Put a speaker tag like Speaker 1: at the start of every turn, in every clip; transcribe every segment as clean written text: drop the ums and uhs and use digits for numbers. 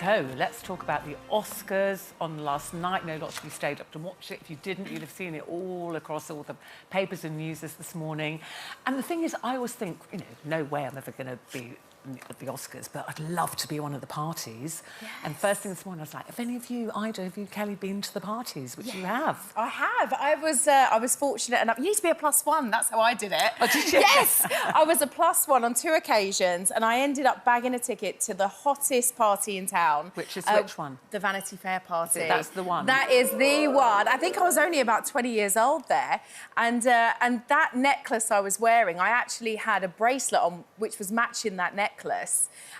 Speaker 1: So, let's talk about the Oscars on last night. No, lots of you stayed up to watch it. If you didn't, you'd have seen it all across all the papers and news this morning. And the thing is, I always think, you know, no way I'm ever going to be at the Oscars, but I'd love to be one of the parties. Yes. And first thing this morning, I was like, have any of you, Ida, have you, Kelly, been to the parties, which you have?
Speaker 2: I have. I was fortunate enough. You used to be a +1. That's how I did it.
Speaker 1: Oh, did you?
Speaker 2: Yes. I was a +1 on 2 occasions, and I ended up bagging a ticket to the hottest party in town.
Speaker 1: Which is which one?
Speaker 2: The Vanity Fair party.
Speaker 1: That's the one.
Speaker 2: That is the one. I think I was only about 20 years old there, and that necklace I was wearing, I actually had a bracelet on which was matching that necklace.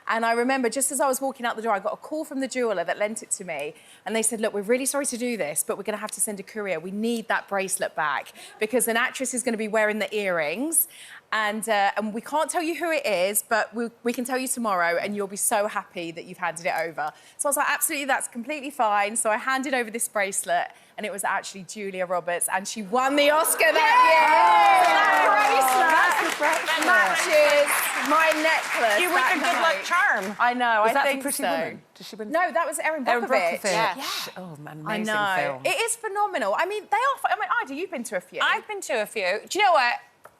Speaker 2: And I remember just as I was walking out the door, I got a call from the jeweller that lent it to me. And they said, look, we're really sorry to do this, but we're going to have to send a courier. We need that bracelet back because an actress is going to be wearing the earrings. And we can't tell you who it is, but we can tell you tomorrow and you'll be so happy that you've handed it over. So I was like, absolutely, that's completely fine. So I handed over this bracelet and it was actually Julia Roberts and she won the Oscar that year. That bracelet matches my necklace.
Speaker 3: You were a good luck charm.
Speaker 2: I know,
Speaker 1: was
Speaker 2: I
Speaker 1: that
Speaker 2: think
Speaker 1: Pretty
Speaker 2: so.
Speaker 1: Woman? Did she win?
Speaker 2: No, that was Erin
Speaker 1: Erin
Speaker 2: Brockovich.
Speaker 1: Brockovich.
Speaker 2: Yeah.
Speaker 1: Oh, man,
Speaker 2: I
Speaker 1: amazing
Speaker 2: know.
Speaker 1: film.
Speaker 2: It is phenomenal. I mean, they are... I mean, Ida, you've been to a few.
Speaker 3: I've been to a few. Do you know what?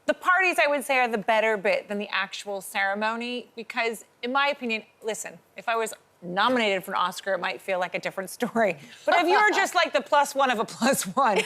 Speaker 3: The parties, I would say, are the better bit than the actual ceremony because, in my opinion, listen, if I was nominated for an Oscar, it might feel like a different story. But if you're just like the +1 of a +1,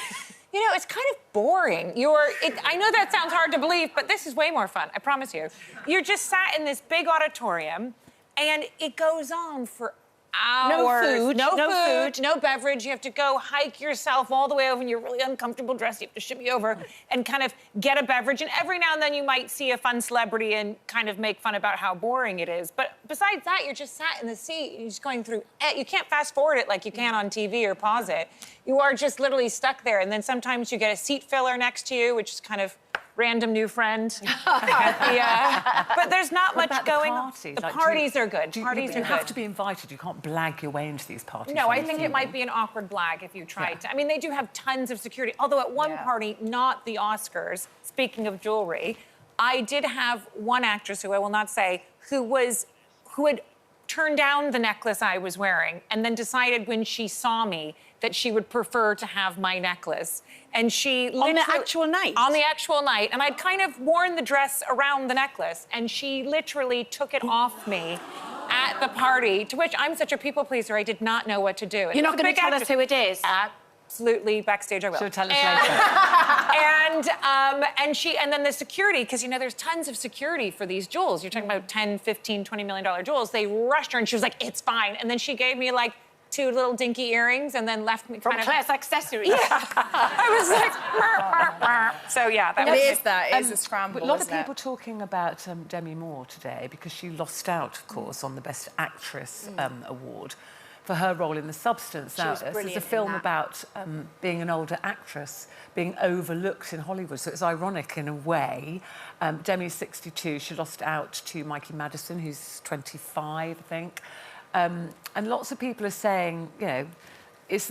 Speaker 3: you know, it's kind of boring. I know that sounds hard to believe, but this is way more fun, I promise you. You're just sat in this big auditorium, and it goes on for hours. No food, no beverage. You have to go hike yourself all the way over, and you're really uncomfortable dressed. You have to shimmy over and kind of get a beverage. And every now and then you might see a fun celebrity and kind of make fun about how boring it is. But besides that, you're just sat in the seat and you're just going through it. You can't fast forward it like you can on TV or pause it. You are just literally stuck there. And then sometimes you get a seat filler next to you, which is kind of random new friend. But there's not much going on. The parties are good. Parties are good.
Speaker 1: You have to be invited. You can't blag your way into these parties.
Speaker 3: No, I think it might be an awkward blag if you tried to. I mean, they do have tons of security. Although at one party, not the Oscars, speaking of jewelry, I did have one actress who I will not say, who had turned down the necklace I was wearing and then decided when she saw me that she would prefer to have my necklace. And she
Speaker 4: on the actual night?
Speaker 3: On the actual night. And I'd kind of worn the dress around the necklace and she literally took it off me at the party, to which I'm such a people pleaser, I did not know what to do.
Speaker 4: You're not going to tell us who it is?
Speaker 3: Absolutely, backstage I will.
Speaker 1: She'll tell us later.
Speaker 3: And then the security, because, you know, there's tons of security for these jewels. You're talking about 10, 15, $20 million jewels. They rushed her and she was like, it's fine. And then she gave me like 2 little dinky earrings and then left me
Speaker 4: From Claire's Accessories.
Speaker 3: Yeah. I was like, burr, burr, burr. So yeah,
Speaker 2: It is a scramble.
Speaker 1: A lot of people talking about Demi Moore today because she lost out, of course, on the Best Actress award for her role in The Substance. Now, this is a film about being an older actress, being overlooked in Hollywood. So it's ironic in a way. Demi's 62. She lost out to Mikey Madison, who's 25, I think. And lots of people are saying, you know, is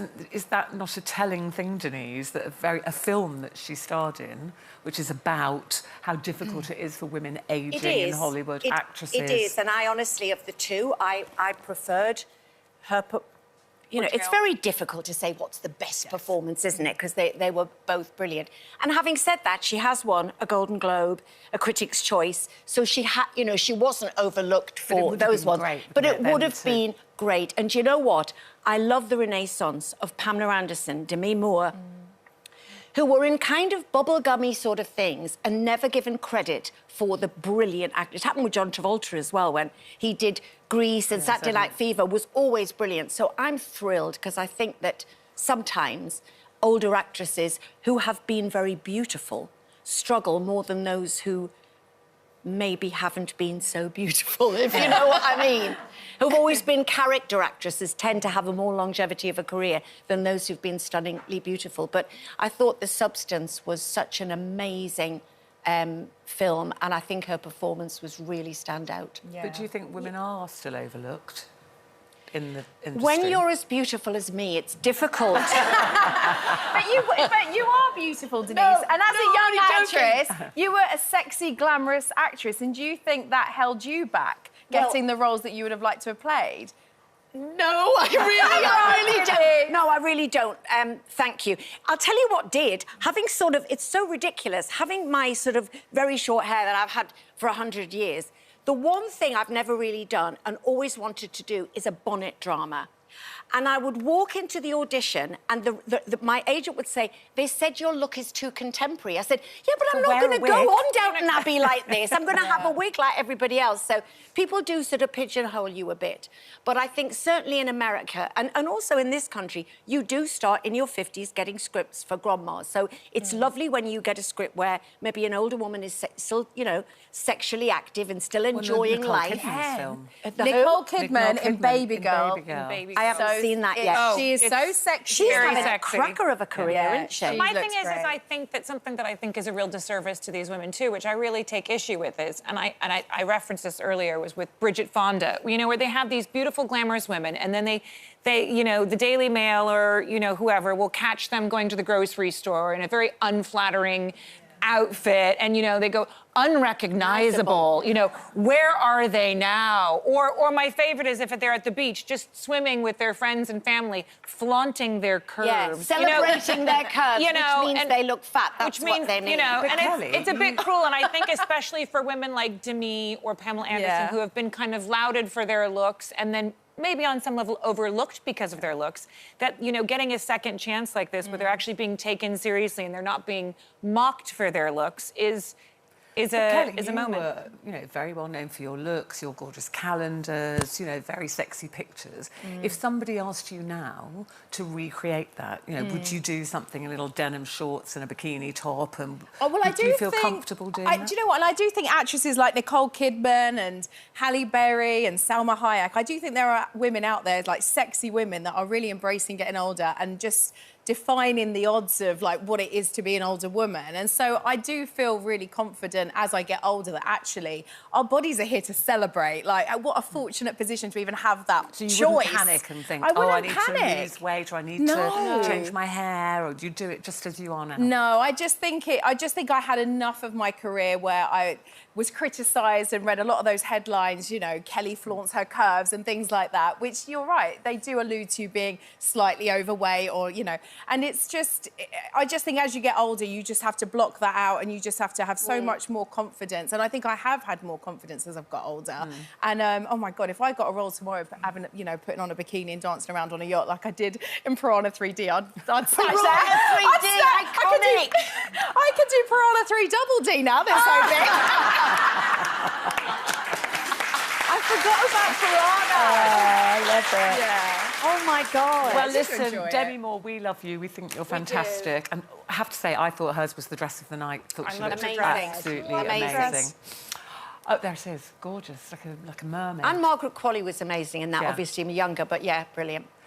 Speaker 1: that not a telling thing, Denise, that a film that she starred in, which is about how difficult it is for women ageing in Hollywood, actresses?
Speaker 4: It is, and I honestly, of the two, I preferred her... You know, it's very difficult to say what's the best performance, isn't it? Because they were both brilliant. And having said that, she has won a Golden Globe, a Critics' Choice, so she had, you know, she wasn't overlooked for those ones. But it would have been great. And you know what? I love the renaissance of Pamela Anderson, Demi Moore, who were in kind of bubblegummy sort of things and never given credit for the brilliant actors. It happened with John Travolta as well, when he did Grease and Saturday Night Fever, was always brilliant. So I'm thrilled, because I think that sometimes older actresses who have been very beautiful struggle more than those who maybe haven't been so beautiful, if you know what I mean. Who've always been character actresses tend to have a more longevity of a career than those who've been stunningly beautiful. But I thought The Substance was such an amazing film, and I think her performance was really stand out.
Speaker 1: Yeah. But do you think women are still overlooked in the industry?
Speaker 4: When you're as beautiful as me, it's difficult.
Speaker 2: But you are beautiful, Denise. And as a young actress, you were a sexy, glamorous actress. And do you think that held you back, getting the roles that you would have liked to have played?
Speaker 4: No, I really don't. No, I really don't. Thank you. I'll tell you what did. Having sort of, it's so ridiculous, having my sort of very short hair that I've had for 100 years, the one thing I've never really done and always wanted to do is a bonnet drama. And I would walk into the audition and my agent would say, they said your look is too contemporary. I said, yeah, but I'm not going to go on Downton Abbey like this. I'm going to have a wig like everybody else. So people do sort of pigeonhole you a bit. But I think certainly in America and also in this country, you do start in your 50s getting scripts for grandmas. So it's lovely when you get a script where maybe an older woman is still, you know, sexually active and still enjoying life.
Speaker 2: Nicole Kidman in Baby Girl.
Speaker 4: I haven't seen that yet.
Speaker 2: She is so sexy.
Speaker 4: She's having a cracker of a career, isn't she?
Speaker 3: My thing is I think that something that I think is a real disservice to these women too, which I really take issue with is, and I referenced this earlier, was with Bridget Fonda, you know, where they have these beautiful, glamorous women, and then they, you know, the Daily Mail or, you know, whoever will catch them going to the grocery store in a very unflattering outfit, and, you know, they go unrecognizable. You know, where are they now? Or my favorite is if they're at the beach, just swimming with their friends and family, flaunting their curves.
Speaker 4: Yeah, celebrating their curves,
Speaker 3: you know,
Speaker 4: which means they look fat. That's
Speaker 3: which means,
Speaker 4: what they mean.
Speaker 3: You know, and it's a bit cruel, and I think especially for women like Demi or Pamela Anderson, who have been kind of lauded for their looks and then maybe on some level overlooked because of their looks, that, you know, getting a second chance like this where they're actually being taken seriously and they're not being mocked for their looks is a moment.
Speaker 1: You were, you know, very well known for your looks, your gorgeous calendars, you know, very sexy pictures. If somebody asked you now to recreate that, you know, would you do something in little denim shorts and a bikini top? And do you feel comfortable doing that?
Speaker 2: Do you know what? And I do think actresses like Nicole Kidman and Halle Berry and Salma Hayek, I do think there are women out there, like sexy women, that are really embracing getting older and just defining the odds of like what it is to be an older woman. And so I do feel really confident as I get older that actually our bodies are here to celebrate. Like, what a fortunate position to even have that choice.
Speaker 1: So you wouldn't panic and think, I need to lose weight, or I need to change my hair, or do you do it just as you are now?
Speaker 2: No, I just think I had enough of my career where I was criticised and read a lot of those headlines, you know, Kelly flaunts her curves and things like that, which you're right, they do allude to being slightly overweight or, you know, and it's just, I just think as you get older, you just have to block that out and you just have to have so much more confidence. And I think I have had more confidence as I've got older. And, oh my God, if I got a role tomorrow, having, you know, putting on a bikini and dancing around on a yacht like I did in Piranha 3D, I'd smash that.
Speaker 4: 3D, iconic.
Speaker 2: I could do Piranha 3 Double D now, they're so big. I forgot about Piranha.
Speaker 1: I love it.
Speaker 2: Yeah.
Speaker 4: Oh, my God.
Speaker 1: Well, listen, Demi Moore, we love you. We think you're fantastic. And I have to say, I thought hers was the dress of the night. I thought she looked absolutely amazing. Oh, there it is. Gorgeous, like a mermaid.
Speaker 4: And Margaret Qualley was amazing in that, obviously younger, but yeah, brilliant.